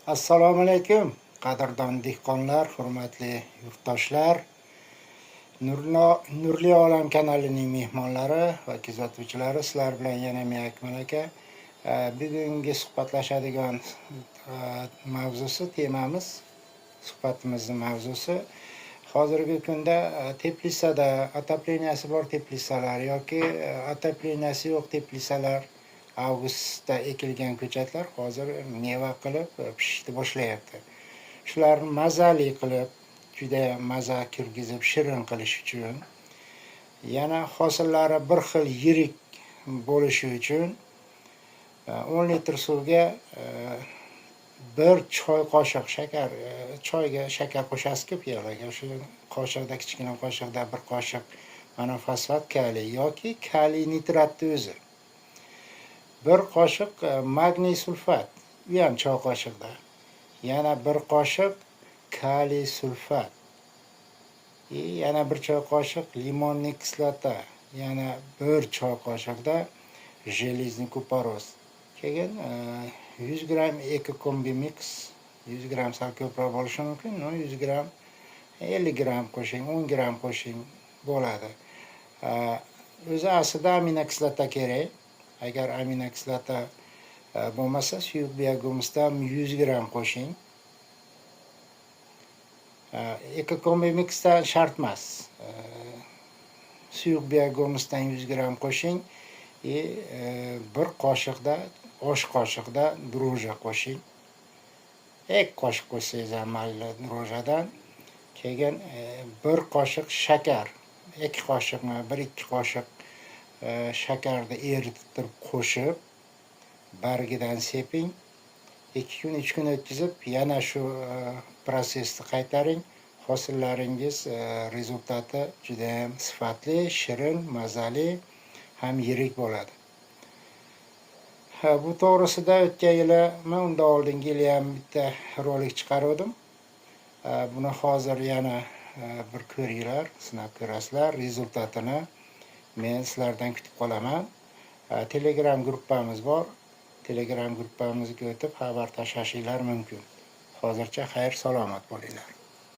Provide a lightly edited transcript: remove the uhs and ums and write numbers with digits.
Assalomu alaykum, qadrdon dehqonlar, hurmatli yurtdoshlar. Nurli olam kanalining mehmonlari va kuzatuvchilari, sizlar bilan yana men Akmal aka. Bugungi suhbatlashadigan suhbatimizning mavzusi hozirgi kunda Teplisada отопленияsi bor teplisalar yoki отопленияsi yo'q teplisalar, avgustda ekilgan ko'chatlar hozir meva qilib pishishni boshlayapti. Shularni mazali qilib, juda maza kirgizib shirin qilish uchun, yana hosillari bir xil yirik bo'lishi uchun 10 litr suvga bir choy qoshiq shakar, choyga shakar qo'shasiz piyolaga. Shu qoshiqda, kichkina qoshiqda bir qoshiq monofosfat kaliy yoki kaliy nitratni o'zi. Bir qoshiq magniy sulfat, u ham choy qoshiqda. Yana bir qoshiq kaliy sulfat. Yana bir choy qoshiq limonli kislota. Yana bir choy qoshiqda железный kuparoz. Keyin 100 gram ekokombi mix, 100 gram sal ko'proq bo'lishi mumkin, 100 gram 50 gram qo'shing, 10 gram qo'shing bo'ladi. O'zi aslida aminokislota kerak. Agar aminokislota bo'lmasa, suyuq biogomusdan 100 gram qo'shing. Ekokombi mixdan shart emas. Suyuq biogomusdan 100 gram qo'shing. Bir qoshiqda, osh qoshiqda dro'ja qo'shing. 2 qoshiq qo'shsangiz ham mayli dro'jadan. Keyin bir qoshiq shakar, 2 qoshiqmi, 1-2 qoshiq shakarni eritib qo'shib, bargidan seping. 2 kun, 3 kun o'tkazib, yana shu prosesni qaytaring. Hosillaringiz rezultati juda ham sifatli, shirin, mazali, ham yirik bo'ladi. Bu to'g'risida o'tgan yili, undan oldingi yili ham bitta rolik chiqardim. Buni hozir yana bir ko'ringlar, sinab ko'rasizlar. Rezultatini men sizlardan kutib qolaman. Telegram gruppamiz bor. Telegram gruppamizga o'tib xabar tashlashingiz mumkin. Hozircha xayr, salomat bo'linglar.